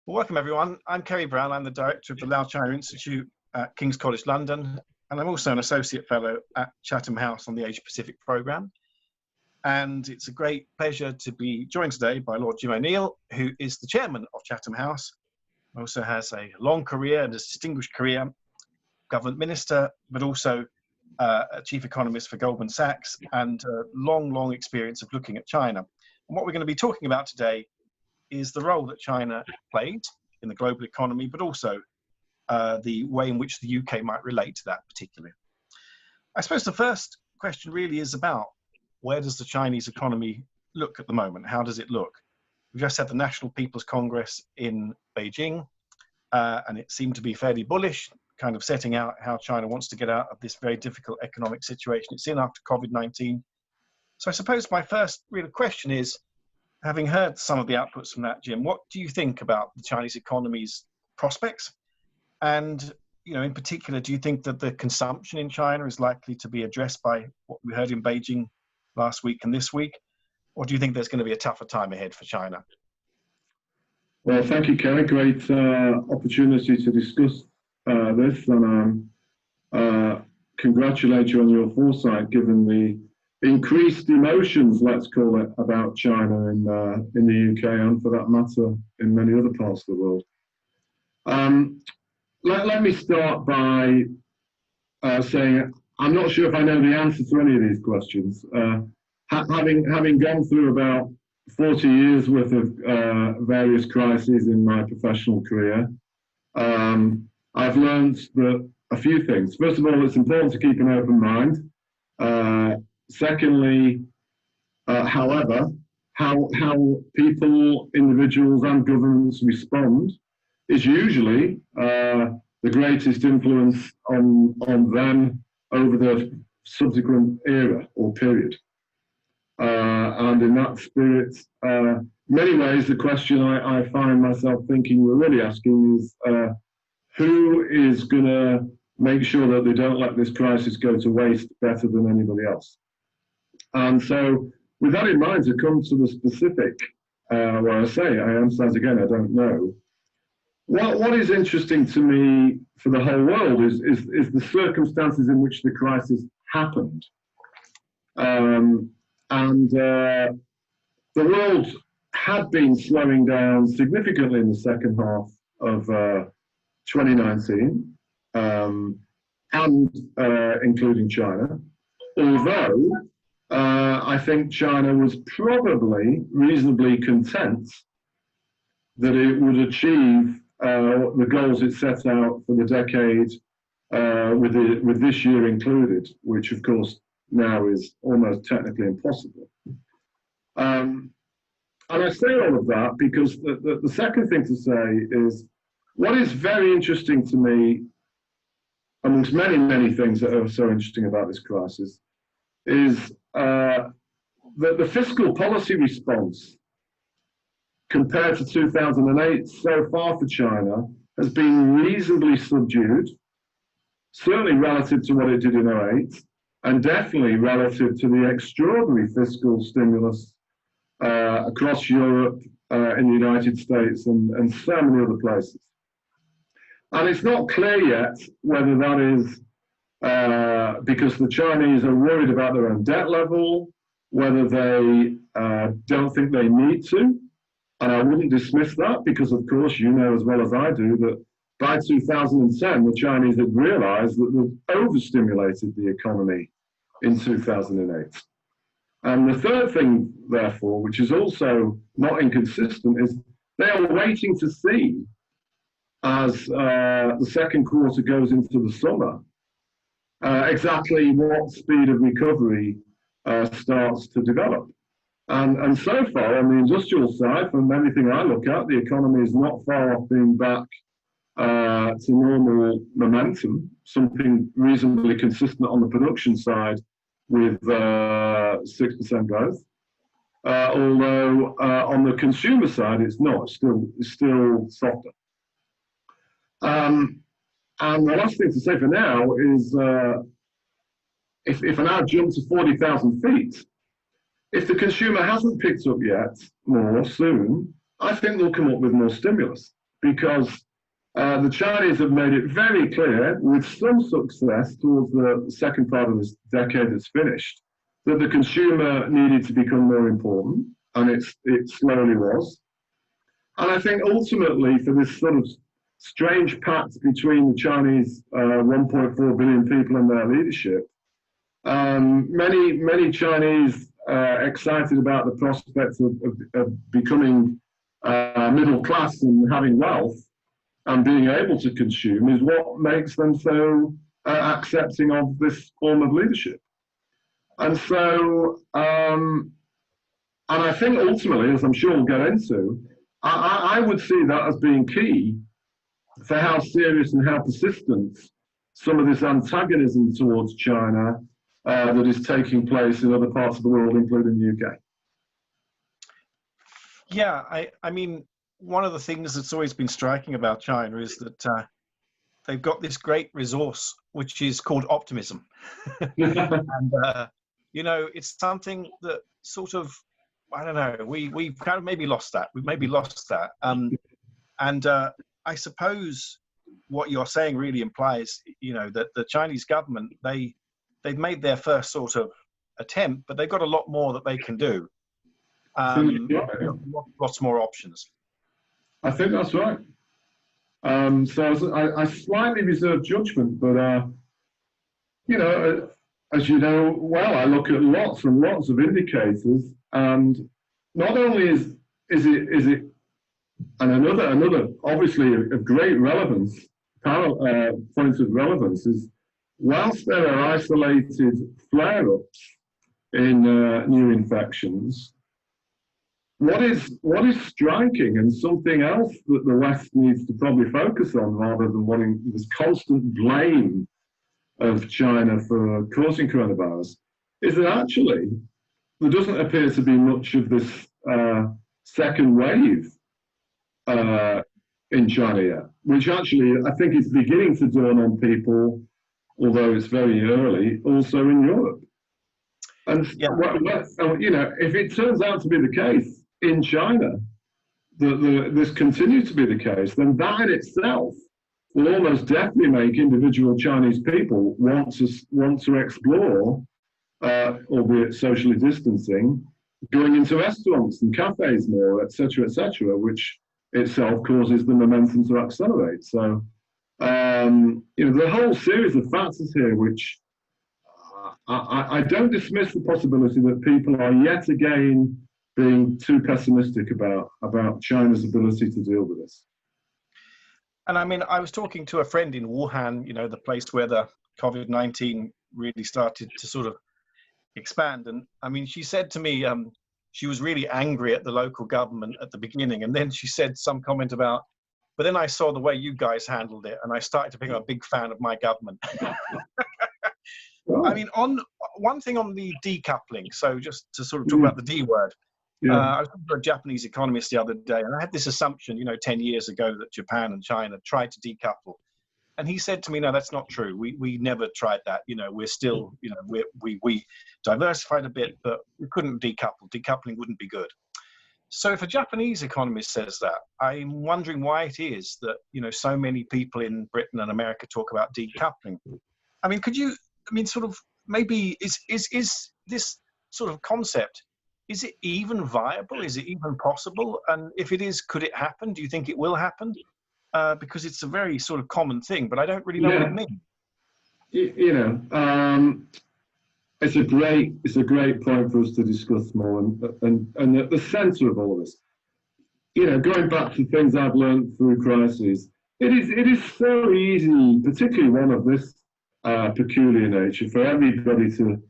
Well, welcome everyone. I'm Kerry Brown. I'm the director of the Lau China Institute at King's College London, and I'm also an associate fellow at Chatham House on the Asia Pacific programme. And it's a great pleasure to be joined today by Lord Jim O'Neill, who is the chairman of Chatham House. Also has a long career and a distinguished career, government minister, but also a chief economist for Goldman Sachs, and a long experience of looking at China. And what we're going to be talking about today is the role that China played in the global economy, but also the way in which the UK might relate to that particularly. I suppose the first question really is about where does the Chinese economy look at the moment? How does it look? We've just had the National People's Congress in Beijing, and it seemed to be fairly bullish, kind of setting out how China wants to get out of this very difficult economic situation it's in after COVID-19. So I suppose my first real question is, having heard some of the outputs from that, Jim, what do you think about the Chinese economy's prospects? And, you know, in particular, do you think that the consumption in China is likely to be addressed by what we heard in Beijing last week and this week? Or do you think there's going to be a tougher time ahead for China? Well, thank you, Kerry. Great opportunity to discuss this, and congratulate you on your foresight, given the increased emotions, let's call it, about China in the UK, and for that matter, in many other parts of the world. Let me start by saying I'm not sure if I know the answer to any of these questions. Having gone through about 40 years worth of various crises in my professional career, I've learned that a few things. First of all, it's important to keep an open mind. Secondly, however, how people, individuals and governments respond is usually the greatest influence on them over the subsequent era or period. And in that spirit, many ways, the question I find myself thinking we're really asking is, who is going to make sure that they don't let this crisis go to waste better than anybody else? And so, with that in mind, to come to the specific, where I say, I emphasize again, I don't know. What is interesting to me for the whole world is the circumstances in which the crisis happened. The world had been slowing down significantly in the second half of 2019, and including China, although I think China was probably reasonably content that it would achieve the goals it set out for the decade, with this year included, which of course now is almost technically impossible. And I say all of that because the second thing to say is, what is very interesting to me, amongst many things that are so interesting about this crisis, is that the fiscal policy response compared to 2008 so far for China has been reasonably subdued, certainly relative to what it did in 2008, and definitely relative to the extraordinary fiscal stimulus across Europe, in the United States, and so many other places. And it's not clear yet whether that is because the Chinese are worried about their own debt level, whether they don't think they need to. And I wouldn't dismiss that, because of course you know as well as I do that by 2010 the Chinese had realized that they'd overstimulated the economy in 2008. And the third thing, therefore, which is also not inconsistent, is they are waiting to see, as the second quarter goes into the summer, exactly what speed of recovery starts to develop. And so far, on the industrial side, from everything I look at, the economy is not far off being back to normal momentum, something reasonably consistent on the production side with 6% growth. Although on the consumer side, it's not, it's still softer. And the last thing to say for now is, if I now jump to 40,000 feet, if the consumer hasn't picked up yet more soon, I think they'll come up with more stimulus. because the Chinese have made it very clear, with some success towards the second part of this decade that's finished, that the consumer needed to become more important, and it slowly was. And I think ultimately, for this sort of strange pact between the Chinese 1.4 billion people and their leadership, many Chinese excited about the prospects of becoming middle class and having wealth and being able to consume is what makes them so accepting of this form of leadership. And so, and I think ultimately, as I'm sure we'll get into, I would see that as being key for how serious and how persistent some of this antagonism towards China that is taking place in other parts of the world, including the UK. Yeah, I mean, one of the things that's always been striking about China is that they've got this great resource, which is called optimism. And, you know, it's something that sort of, I don't know, we've kind of maybe lost that. We've maybe lost that. And I suppose what you're saying really implies, you know, that the Chinese government, they've made their first sort of attempt, but they've got a lot more that they can do. Lots more options. I think that's right. So I slightly reserve judgment, but you know, as you know well, I look at lots and lots of indicators, and not only is it, and another obviously of great relevance, points of relevance is, whilst there are isolated flare-ups in new infections, what is striking, and something else that the West needs to probably focus on, rather than wanting this constant blame of China for causing coronavirus, is that actually there doesn't appear to be much of this second wave in China yet, which actually I think is beginning to dawn on people, although it's very early, also in Europe. And yeah. You know, if it turns out to be the case in China, that this continues to be the case, then that in itself will almost definitely make individual Chinese people want to explore, albeit socially distancing, going into restaurants and cafes more, etc., which itself causes the momentum to accelerate. So, you know, the whole series of factors here, which I don't dismiss the possibility that people are yet again being too pessimistic about China's ability to deal with this. And I mean, I was talking to a friend in Wuhan, you know, the place where the COVID-19 really started to sort of expand. And I mean, she said to me, she was really angry at the local government at the beginning. And then she said some comment about, but then I saw the way you guys handled it, and I started to become a big fan of my government. I mean, on one thing on the decoupling, so just to sort of talk about the D word, I was talking to a Japanese economist the other day, and I had this assumption, you know, 10 years ago that Japan and China tried to decouple. And he said to me, no, that's not true. We never tried that. You know, we're still, you know, we diversified a bit, but we couldn't decouple. Decoupling wouldn't be good. So if a Japanese economist says that, I'm wondering why it is that, you know, so many people in Britain and America talk about decoupling. I mean, could you, I mean, sort of maybe is this sort of concept, is it even viable? Is it even possible? And if it is, could it happen? Do you think it will happen? Because it's a very sort of common thing, but I don't really know what it means. You know, it's a great point for us to discuss more, and at the centre of all of this, you know, going back to things I've learned through crises, it is so easy, particularly one of this peculiar nature, for everybody to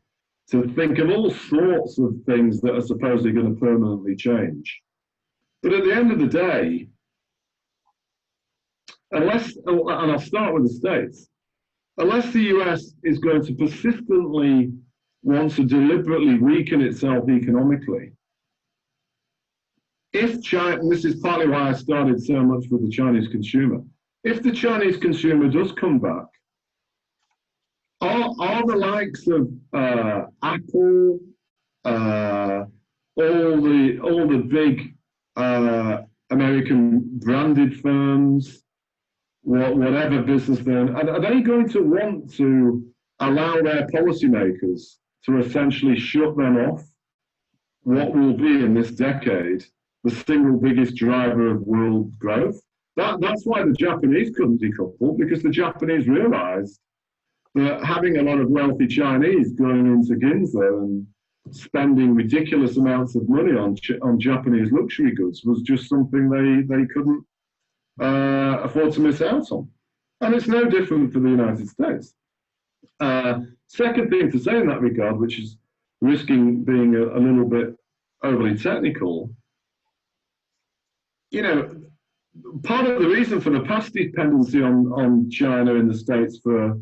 think of all sorts of things that are supposedly going to permanently change. But at the end of the day, unless, and I'll start with the States, unless the US is going to persistently want to deliberately weaken itself economically, if China, and this is partly why I started so much with the Chinese consumer, if the Chinese consumer does come back, are the likes of Apple, all the big American branded firms, whatever business they're in, are they going to want to allow their policymakers to essentially shut them off what will be in this decade the single biggest driver of world growth? That's why the Japanese couldn't decouple, because the Japanese realized that having a lot of wealthy Chinese going into Ginza and spending ridiculous amounts of money on Japanese luxury goods was just something they couldn't afford to miss out on. And it's no different for the United States. Second thing to say in that regard, which is risking being a little bit overly technical, you know, part of the reason for the past dependency on China in the States for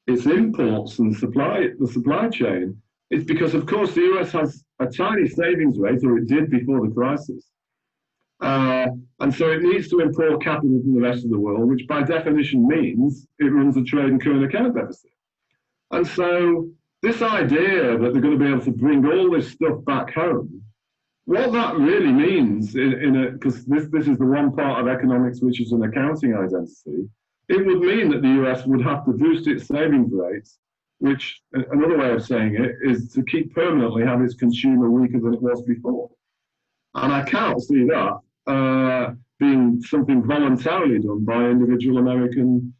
its imports and the supply chain is because, of course, the US has a tiny savings rate, or it did before the crisis. And so it needs to import capital from the rest of the world, which by definition means it runs a trade and current account deficit. And so this idea that they're going to be able to bring all this stuff back home, what that really means, because this is the one part of economics which is an accounting identity, it would mean that the US would have to boost its savings rates, which another way of saying it is to keep permanently have its consumer weaker than it was before. And I can't see that being something voluntarily done by individual American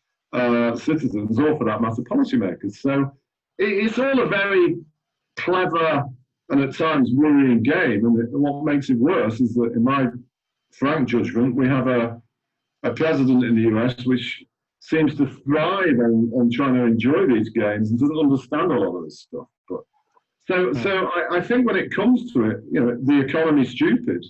citizens, or for that matter, policymakers. So it's all a very clever and at times worrying game. And what makes it worse is that, in my frank judgment, we have a president in the US which seems to thrive on trying to enjoy these games and doesn't understand a lot of this stuff. But so I think when it comes to it, you know, the economy's stupid.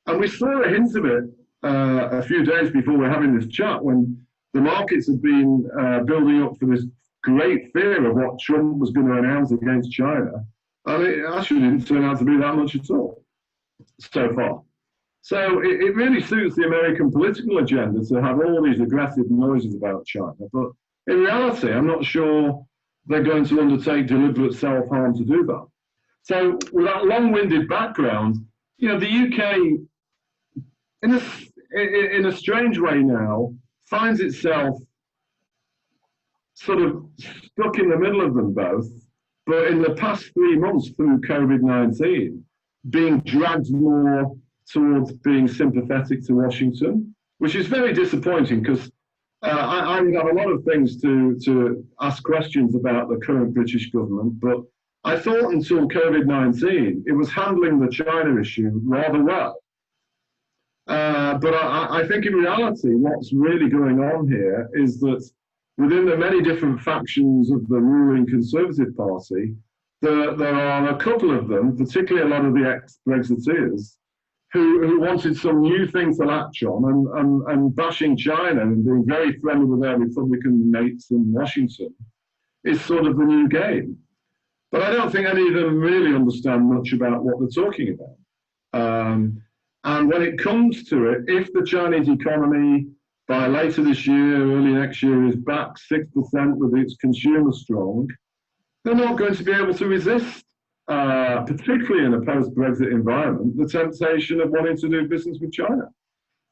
And we saw a hint of it a few days before we're having this chat, when the markets had been building up for this great fear of what Trump was going to announce against China. And it actually didn't turn out to be that much at all so far. So it really suits the American political agenda to have all these aggressive noises about China. But in reality, I'm not sure they're going to undertake deliberate self-harm to do that. So with that long-winded background, you know, the UK, in a strange way now, finds itself sort of stuck in the middle of them both, but in the past 3 months through COVID-19, being dragged more towards being sympathetic to Washington, which is very disappointing, because I would have a lot of things to ask questions about the current British government, but I thought until COVID-19, it was handling the China issue rather well. But I think in reality, what's really going on here is that within the many different factions of the ruling Conservative Party, there are a couple of them, particularly a lot of the ex-Brexiteers, who wanted some new thing to latch on, and bashing China and being very friendly with their Republican mates in Washington is sort of the new game. But I don't think any of them really understand much about what they're talking about. And when it comes to it, if the Chinese economy by later this year, early next year, is back 6% with its consumer strong, they're not going to be able to resist, particularly in a post-Brexit environment, the temptation of wanting to do business with China.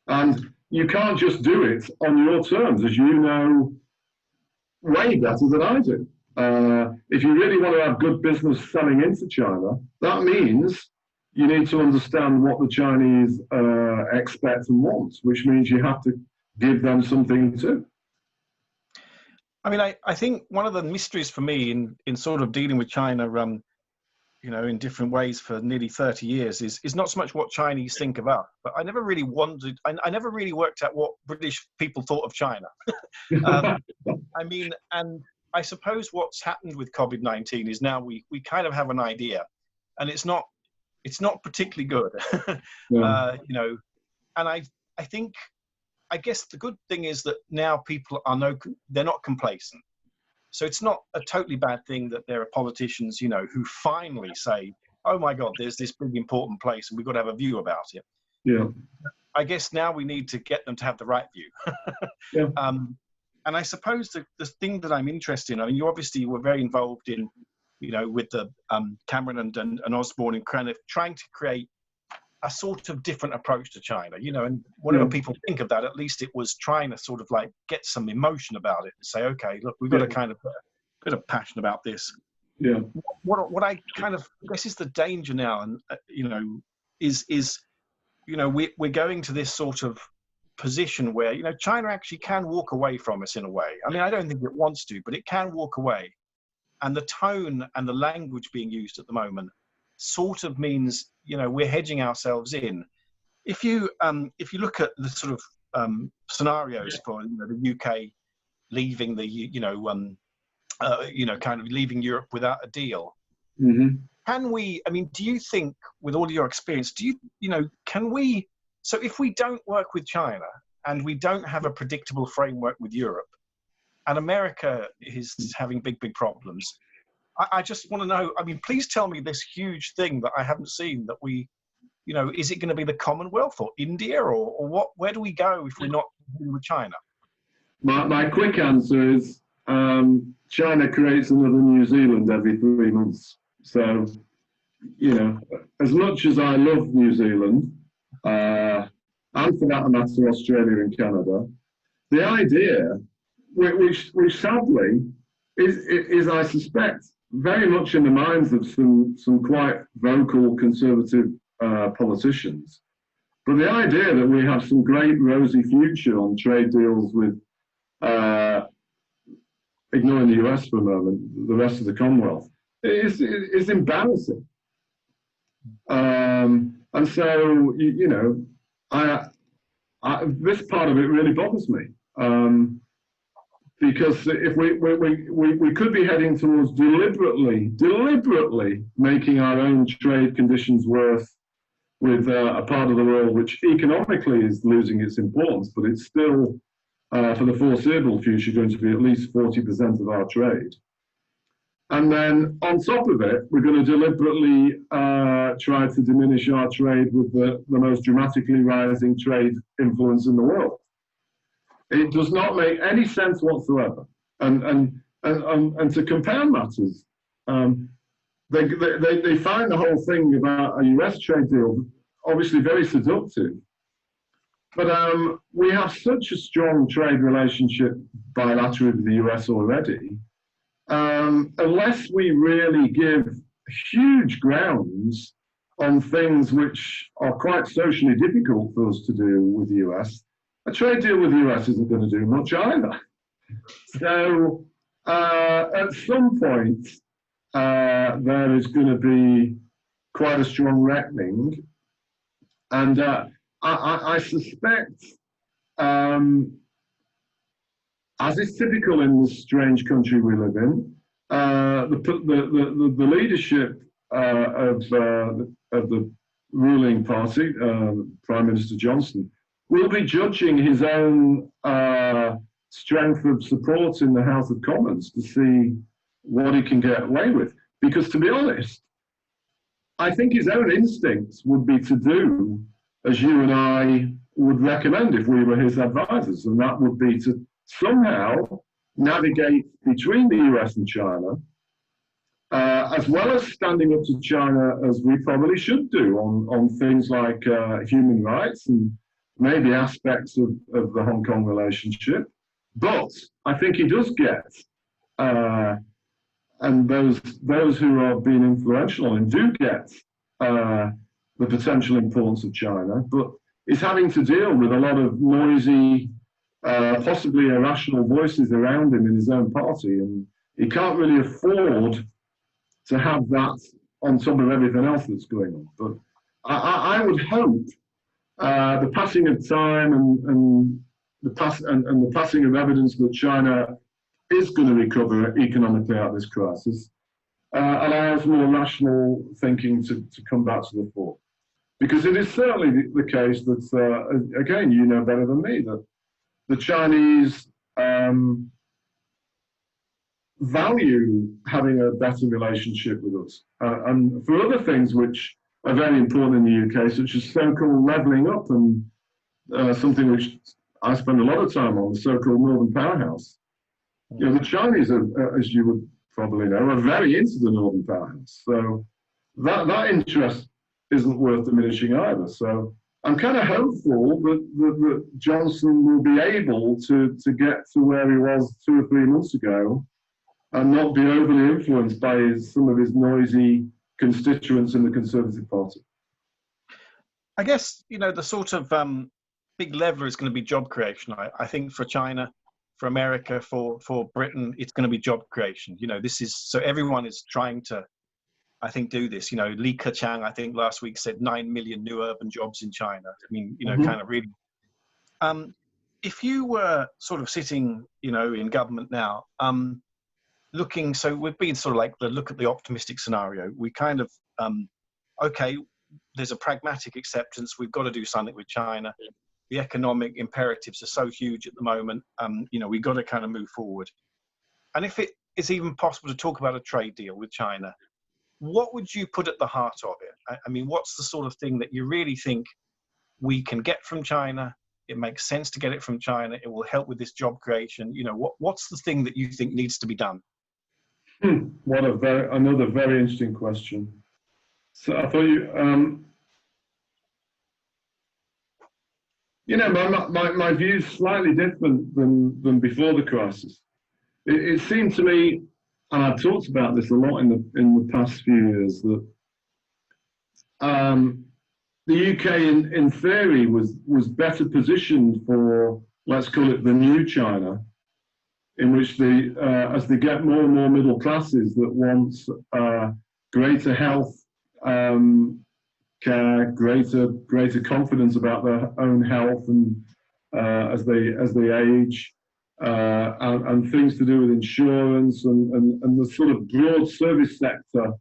And you can't just do it on your terms, as you know way better than I do. If you really want to have good business selling into China, that means you need to understand what the Chinese expect and want, which means you have to give them something too. I mean, I think one of the mysteries for me in sort of dealing with China, you know, in different ways for nearly 30 years is not so much what Chinese think of us, but I never really wondered, I never really worked out what British people thought of China. I mean, and I suppose what's happened with COVID-19 is now we kind of have an idea, and it's not particularly good. Yeah. You know, and I think, I guess the good thing is that now people are they're not complacent. So it's not a totally bad thing that there are politicians, you know, who finally say, oh my God, there's this big important place and we've got to have a view about it. Yeah. I guess now we need to get them to have the right view. Yeah. And I suppose the thing that I'm interested in, I mean, you obviously were very involved in, you know, with the Cameron and Osborne and kind of trying to create a sort of different approach to China, and whatever people think of that, at least it was trying to sort of like get some emotion about it and say, okay, look, we've got to kind of put a bit of passion about this. Yeah. What I kind of guess is the danger now, and is we're going to this sort of position where China actually can walk away from us in a way. I mean, I don't think it wants to, but it can walk away, and the tone and the language being used at the moment sort of means we're hedging ourselves in. If you look at the sort of scenarios for the UK leaving the kind of leaving Europe without a deal. Mm-hmm. Can we? I mean, do you think, with all your experience, can we? So if we don't work with China and we don't have a predictable framework with Europe, and America is having big problems, I just want to know. I mean, please tell me this huge thing that I haven't seen. That we, is it going to be the Commonwealth or India or what? Where do we go if we're not dealing with China? My quick answer is China creates another New Zealand every 3 months. So, as much as I love New Zealand, and for that matter, Australia and Canada, the idea, which sadly is, I suspect, very much in the minds of some quite vocal conservative politicians, but the idea that we have some great rosy future on trade deals with, ignoring the US for a moment, the rest of the Commonwealth, is embarrassing. And so, this part of it really bothers me. Because if we could be heading towards deliberately making our own trade conditions worse with a part of the world which economically is losing its importance, but it's still, for the foreseeable future, going to be at least 40% of our trade. And then on top of it, we're going to deliberately try to diminish our trade with the most dramatically rising trade influence in the world. It does not make any sense whatsoever. And to compound matters, they find the whole thing about a US trade deal obviously very seductive. But we have such a strong trade relationship bilaterally with the US already. Unless we really give huge grounds on things which are quite socially difficult for us to do with the US, a trade deal with the US isn't going to do much either. So at some point, there is going to be quite a strong reckoning. And I suspect, as is typical in this strange country we live in, the leadership of the ruling party, Prime Minister Johnson, will be judging his own strength of support in the House of Commons to see what he can get away with. Because to be honest, I think his own instincts would be to do as you and I would recommend if we were his advisors, and that would be to somehow navigate between the US and China, as well as standing up to China as we probably should do on things like human rights and maybe aspects of the Hong Kong relationship. But I think he does get, and those who are being influential on him do get the potential importance of China, but he's having to deal with a lot of noisy, possibly irrational voices around him in his own party, and he can't really afford to have that on top of everything else that's going on. But I would hope the passing of time and the passing of evidence that China is going to recover economically out of this crisis allows more rational thinking to come back to the fore. Because it is certainly the case that, again, you know better than me, that the Chinese value having a better relationship with us. And for other things which are very important in the UK, such as so-called levelling up and something which I spend a lot of time on, the so-called Northern Powerhouse. You know, the Chinese, as you would probably know, are very into the Northern Powerhouse. So that interest isn't worth diminishing either. So I'm kind of hopeful that Johnson will be able to get to where he was 2 or 3 months ago and not be overly influenced by some of his noisy constituents in the Conservative Party. I guess, the sort of big lever is going to be job creation. I think for China, for America, for Britain, it's going to be job creation. This is, so everyone is trying to, I think, do this. Li Keqiang, I think last week said 9 million new urban jobs in China. I mean, kind of really. If you were sort of sitting, in government now, looking, so we've been sort of like look at the optimistic scenario. We kind of, okay, there's a pragmatic acceptance. We've got to do something with China. The economic imperatives are so huge at the moment. We've got to kind of move forward. And if it is even possible to talk about a trade deal with China, what would you put at the heart of it? I mean, what's the sort of thing that you really think we can get from China? It makes sense to get it from China. It will help with this job creation. What's the thing that you think needs to be done? Another very interesting question. So I thought my view is slightly different than before the crisis. It seemed to me, and I've talked about this a lot in the past few years, that the UK in theory was better positioned for, let's call it, the new China, in which as they get more and more middle classes that want greater health care, greater confidence about their own health, and as they age, and things to do with insurance and the sort of broad service sector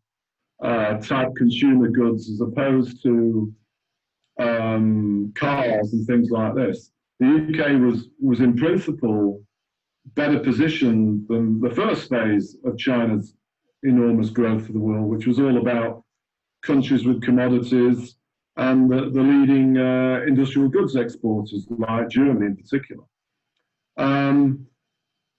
type consumer goods, as opposed to cars and things like this. The UK was in principle better positioned than the first phase of China's enormous growth for the world, which was all about countries with commodities and the leading industrial goods exporters, like Germany in particular. And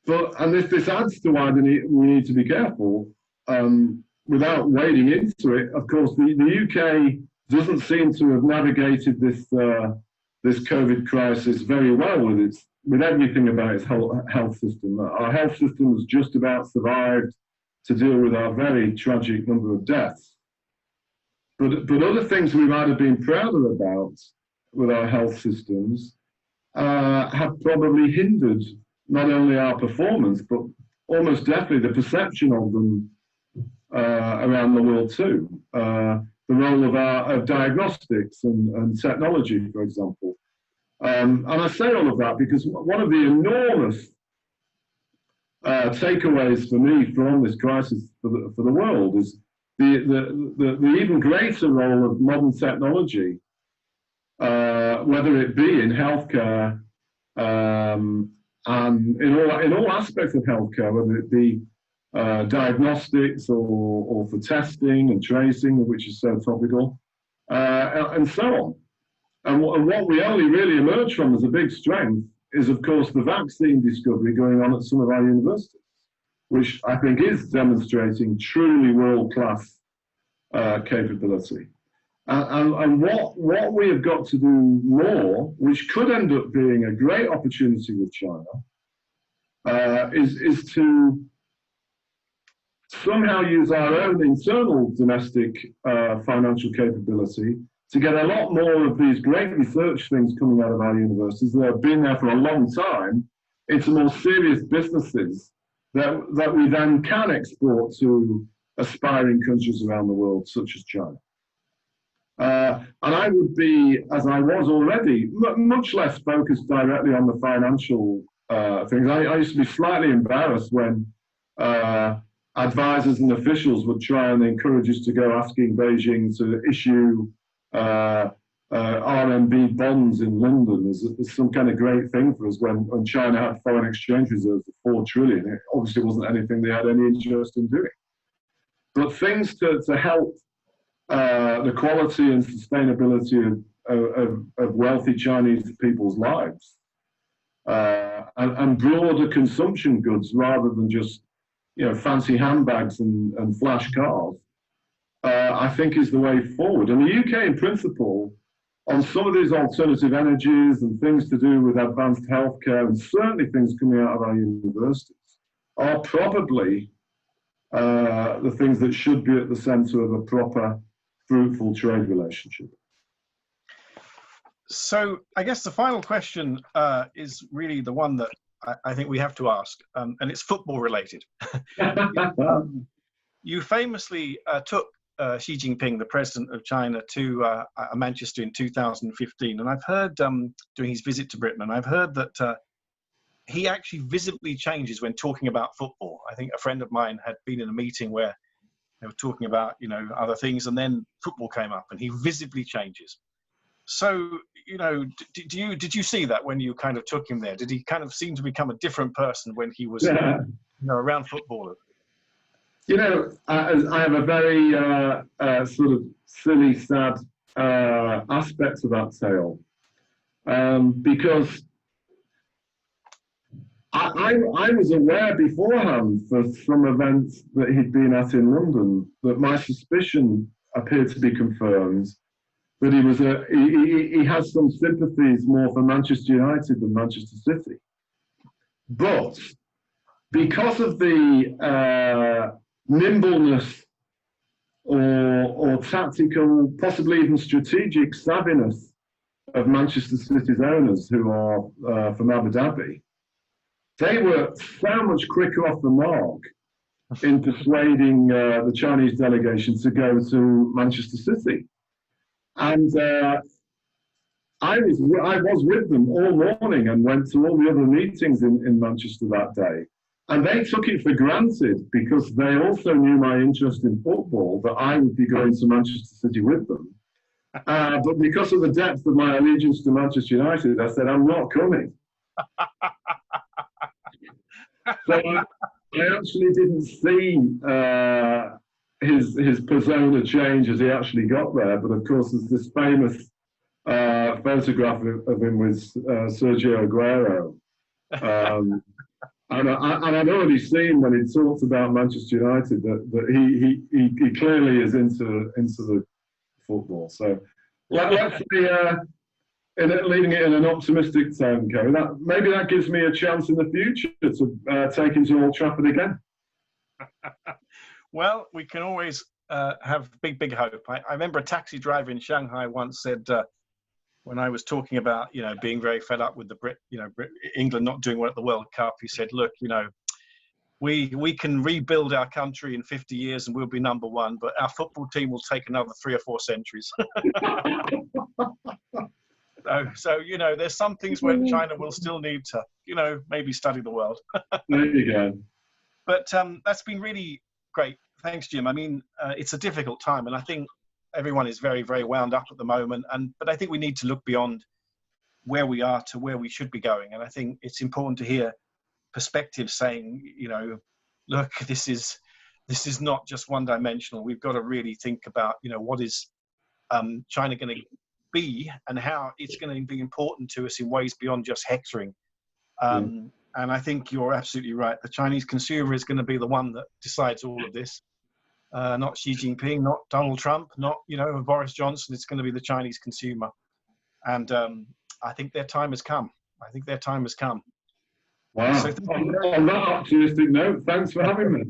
this adds to why we need to be careful. Without wading into it, of course, the UK doesn't seem to have navigated this COVID crisis very well with everything about its health system. Our health system has just about survived to deal with our very tragic number of deaths. But other things we might have been prouder about with our health systems have probably hindered not only our performance, but almost definitely the perception of them around the world too. The role of diagnostics and technology, for example. And I say all of that because one of the enormous takeaways for me from this crisis for the world is the even greater role of modern technology, whether it be in healthcare and in all aspects of healthcare, whether it be diagnostics or for testing and tracing, which is so topical, and so on. And what we only really emerge from as a big strength is, of course, the vaccine discovery going on at some of our universities, which I think is demonstrating truly world-class capability. And what we have got to do more, which could end up being a great opportunity with China, is to somehow use our own internal domestic financial capability to get a lot more of these great research things coming out of our universities that have been there for a long time into more serious businesses that we then can export to aspiring countries around the world, such as China. And I would be, as I was already, much less focused directly on the financial things. I used to be slightly embarrassed when advisors and officials would try and encourage us to go asking Beijing to issue RMB bonds in London as some kind of great thing for us when China had foreign exchange reserves of 4 trillion. It obviously wasn't anything they had any interest in doing. But things to help the quality and sustainability of wealthy Chinese people's lives and broader consumption goods rather than just fancy handbags and flash cars. I think is the way forward. And the UK, in principle, on some of these alternative energies and things to do with advanced healthcare, and certainly things coming out of our universities, are probably the things that should be at the centre of a proper, fruitful trade relationship. So I guess the final question is really the one that I think we have to ask, and it's football related. You famously took Xi Jinping, the president of China, to Manchester in 2015. And I've heard, during his visit to Britain, and I've heard that he actually visibly changes when talking about football. I think a friend of mine had been in a meeting where they were talking about, you know, other things, and then football came up, and he visibly changes. So, you know, did you see that when you kind of took him there? Did he kind of seem to become a different person when he was, you know, around football? You know, I have a very sort of silly, sad aspect to that tale, because I was aware beforehand from events that he'd been at in London that my suspicion appeared to be confirmed, that he has some sympathies more for Manchester United than Manchester City. But because of the nimbleness or tactical, possibly even strategic savviness of Manchester City's owners, who are from Abu Dhabi, they were so much quicker off the mark in persuading the Chinese delegation to go to Manchester City. And I was with them all morning and went to all the other meetings in Manchester that day. And they took it for granted, because they also knew my interest in football, that I would be going to Manchester City with them. But because of the depth of my allegiance to Manchester United, I said, I'm not coming. So I actually didn't see his persona change as he actually got there. But of course, there's this famous photograph of him with Sergio Aguero. And I'd already seen when he talked about Manchester United that he clearly is into the football. So let's be leaving it in an optimistic tone, Kerry. Maybe that gives me a chance in the future to take him to Old Trafford again. Well, we can always have big hope. I remember a taxi driver in Shanghai once said, when I was talking about, you know, being very fed up with England not doing well at the World Cup, he said, look, you know, we can rebuild our country in 50 years and we'll be number one, but our football team will take another 3 or 4 centuries. So, you know, there's some things where China will still need to, you know, maybe study the world. There you go. But that's been really great. Thanks, Jim. I mean, it's a difficult time, and I think everyone is very, very wound up at the moment. But I think we need to look beyond where we are to where we should be going. And I think it's important to hear perspectives saying, you know, look, this is not just one-dimensional. We've got to really think about, you know, what is China going to be and how it's going to be important to us in ways beyond just hectoring. And I think you're absolutely right. The Chinese consumer is going to be the one that decides all of this. Not Xi Jinping, not Donald Trump, not, you know, Boris Johnson. It's going to be the Chinese consumer. And I think their time has come. Wow. So on that optimistic note, thanks for having me.